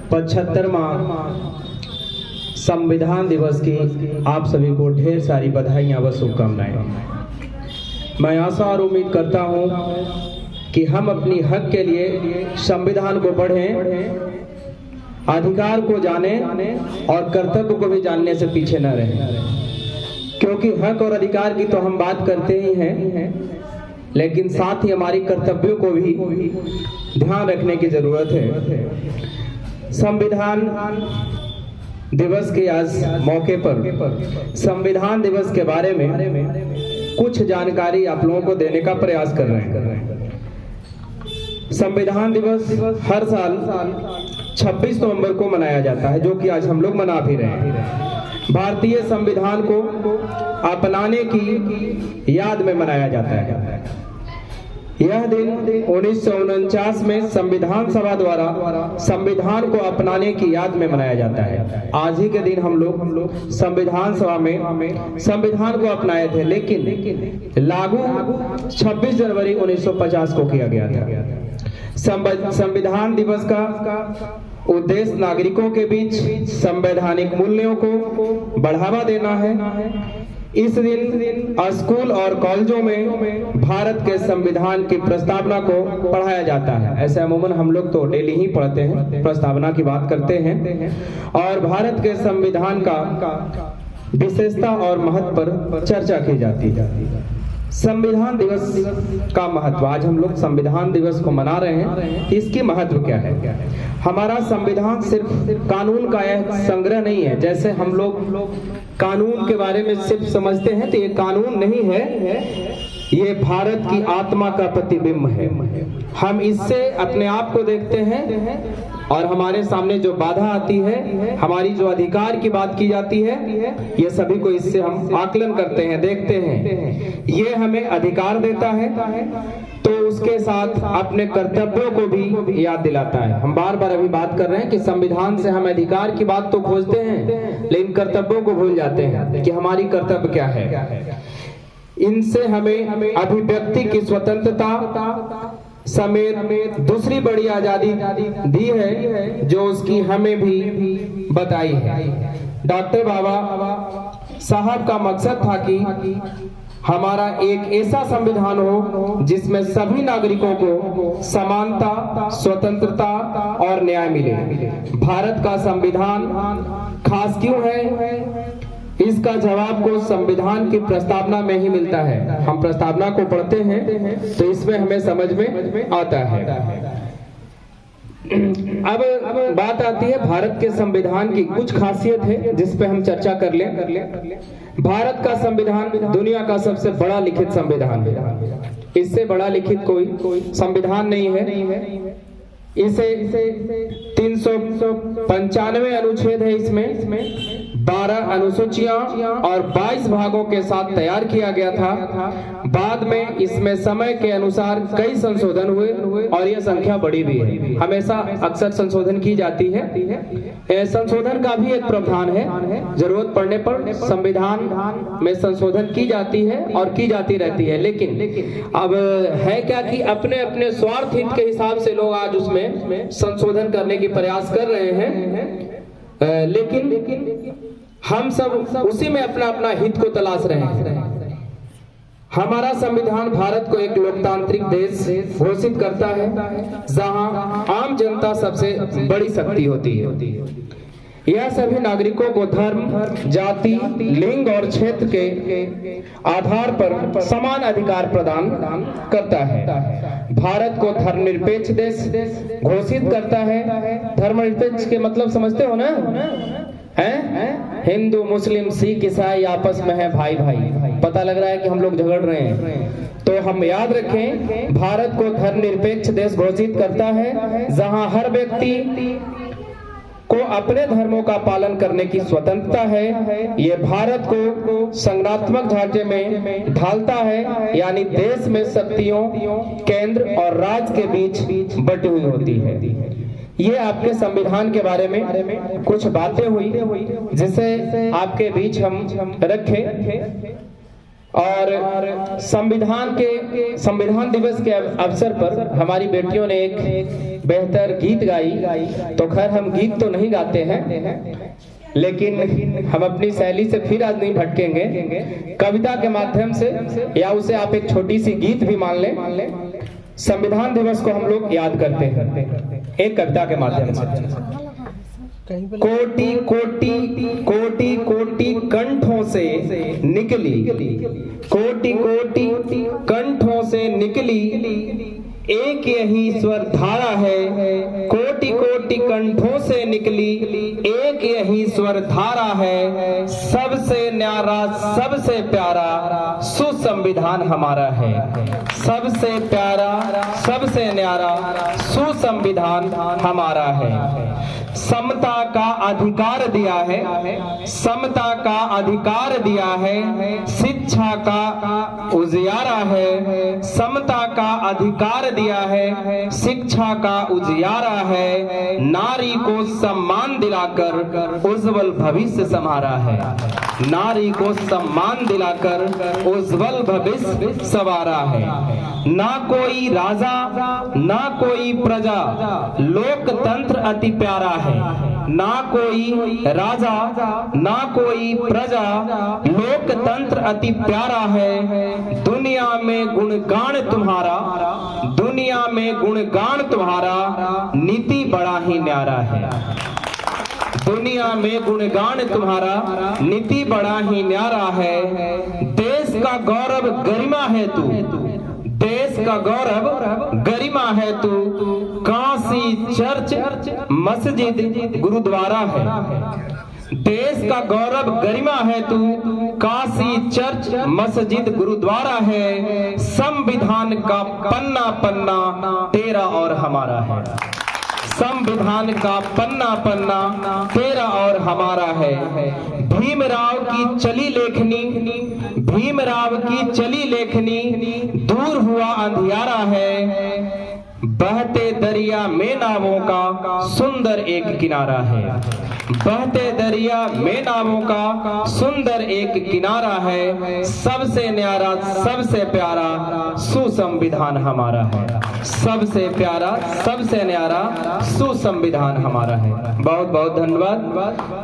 75वां संविधान दिवस की आप सभी को ढेर सारी बधाइयां व शुभकामनाएं। मैं आशा और उम्मीद करता हूं कि हम अपनी हक के लिए संविधान को पढ़ें, अधिकार को जानें और कर्तव्य को भी जानने से पीछे न रहें, क्योंकि हक और अधिकार की तो हम बात करते ही हैं, लेकिन साथ ही हमारी कर्तव्यों को भी ध्यान रखने की जरूरत है। संविधान दिवस के आज मौके पर संविधान दिवस के बारे में कुछ जानकारी आप लोगों को देने का प्रयास कर रहे हैं। संविधान दिवस हर साल 26 नवंबर को मनाया जाता है, जो कि आज हम लोग मना भी रहे हैं। भारतीय संविधान को अपनाने की याद में मनाया जाता है। यह दिन 1949 में संविधान सभा द्वारा संविधान को अपनाने की याद में मनाया जाता है। आज ही के दिन हम लोग संविधान सभा में संविधान को अपनाए थे, लेकिन लागू 26 जनवरी 1950 को किया गया था। संविधान दिवस का उद्देश्य नागरिकों के बीच संवैधानिक मूल्यों को बढ़ावा देना है। इस दिन स्कूल और कॉलेजों में भारत के संविधान की प्रस्तावना को पढ़ाया जाता है। ऐसे अमूमन हम लोग तो डेली ही पढ़ते हैं, प्रस्तावना की बात करते हैं और भारत के संविधान का विशेषता और महत्व पर चर्चा की जाती है। संविधान दिवस का महत्व, आज हम लोग संविधान दिवस को मना रहे हैं, इसकी महत्व क्या है? हमारा संविधान सिर्फ कानून का एक संग्रह नहीं है। जैसे हम लोग कानून के बारे में सिर्फ समझते हैं, तो ये कानून नहीं है, ये भारत की आत्मा का प्रतिबिंब है। हम इससे अपने आप को देखते हैं और हमारे सामने जो बाधा आती है, हमारी जो अधिकार की बात की जाती है, ये सभी को इससे हम आकलन करते हैं, देखते हैं। ये हमें अधिकार देता है, तो उसके साथ अपने कर्तव्यों को भी याद दिलाता है। हम बार बार अभी बात कर रहे हैं कि संविधान से हम अधिकार की बात तो खोजते हैं, लेकिन कर्तव्यों को भूल जाते हैं कि हमारी कर्तव्य क्या है। इनसे हमें अभिव्यक्ति की स्वतंत्रता समेत दूसरी बड़ी आजादी दी है, जो उसकी हमें भी बताई है। डॉक्टर बाबा साहब का मकसद था कि हमारा एक ऐसा संविधान हो जिसमें सभी नागरिकों को समानता, स्वतंत्रता और न्याय मिले। भारत का संविधान खास क्यों है? इसका जवाब को संविधान की प्रस्तावना में ही मिलता है। हम प्रस्तावना को पढ़ते हैं तो इसमें हमें समझ में आता है। अब बात आती है भारत के संविधान की कुछ खासियत है, जिस पे हम चर्चा कर लें। भारत का संविधान दुनिया का सबसे बड़ा लिखित संविधान है। इससे बड़ा लिखित कोई संविधान नहीं है। इसे 395 अनुच्छेद है, इसमें 12 अनुसूचियां और 22 भागों के साथ तैयार किया गया था। बाद में इसमें समय के अनुसार कई संशोधन हुए और यह संख्या बढ़ी भी है। हमेशा अक्सर संशोधन की जाती है। संशोधन का भी एक प्रावधान है, जरूरत पड़ने पर संविधान में संशोधन की जाती है और की जाती रहती है। लेकिन अब है क्या कि अपने अपने स्वार्थ हित के हिसाब से लोग आज उसमें संशोधन करने की प्रयास कर रहे हैं, लेकिन हम सब उसी में अपना अपना हित को तलाश रहे हैं। हमारा संविधान भारत को एक लोकतांत्रिक देश घोषित करता है, जहां आम जनता सबसे बड़ी शक्ति होती है। यह सभी नागरिकों को धर्म, जाति, लिंग और क्षेत्र के आधार पर समान अधिकार प्रदान करता है। भारत को धर्मनिरपेक्ष देश घोषित करता है। धर्मनिरपेक्ष के मतलब समझते हो ना? हैं? हिंदू, मुस्लिम, सिख, ईसाई आपस में है भाई भाई। पता लग रहा है कि हम लोग झगड़ रहे हैं, तो हम याद रखें, भारत को धर्मनिरपेक्ष देश घोषित करता है, जहां हर व्यक्ति को अपने धर्मों का पालन करने की स्वतंत्रता है। ये भारत को संघात्मक ढांचे में ढालता है, यानी देश में शक्तियों केंद्र और राज्य के बीच बटी हुई होती है। ये आपके संविधान के बारे में कुछ बातें हुई, जिसे आपके बीच हम रखें। और संविधान दिवस के अवसर पर हमारी बेटियों ने एक बेहतर गीत गाई। तो खैर हम गीत तो नहीं गाते हैं, लेकिन हम अपनी शैली से फिर आज नहीं भटकेंगे। कविता के माध्यम से, या उसे आप एक छोटी सी गीत भी मान लें, संविधान दिवस को हम लोग याद करते हैं एक कविता के माध्यम से। कोटि कोटि कोटि कोटि कंठों से निकली, कोटि कोटि कंठों से निकली, एक यही स्वर धारा है। कोटि कोटि कंठों से निकली, एक यही स्वर धारा है। सबसे न्यारा सबसे प्यारा सुसंविधान हमारा है। सबसे प्यारा सबसे न्यारा सुसंविधान हमारा है। समता का अधिकार दिया है, समता का अधिकार दिया है, शिक्षा का उजियारा है। समता का अधिकार दिया है, शिक्षा का उजियारा है। नारी को सम्मान दिलाकर उज्जवल भविष्य संवारा है। नारी को सम्मान दिलाकर उज्जवल भविष्य संवारा है। ना कोई राजा ना कोई प्रजा, लोकतंत्र अति प्यारा है। ना कोई राजा ना कोई प्रजा, लोकतंत्र अति प्यारा है। दुनिया में गुणगान तुम्हारा, दुनिया में गुणगान तुम्हारा, नीति बड़ा ही न्यारा है। दुनिया में गुणगान तुम्हारा, नीति बड़ा ही न्यारा है। देश का गौरव गरिमा है तू, देश का गौरव गरिमा है तू। काशी चर्च मस्जिद गुरुद्वारा है। देश का गौरव गरिमा है तू, काशी चर्च मस्जिद गुरुद्वारा है। संविधान का पन्ना पन्ना तेरा और हमारा है। संविधान का पन्ना पन्ना तेरा और हमारा है। भीमराव की चली लेखनी, भीमराव की चली लेखनी, दूर हुआ अंधियारा है। बहते दरिया में नावों का सुंदर एक किनारा है। बहते दरिया में नावों का सुंदर एक किनारा है। सबसे न्यारा सबसे प्यारा सुसंविधान हमारा है। सबसे प्यारा सबसे न्यारा सुसंविधान हमारा है। बहुत बहुत धन्यवाद।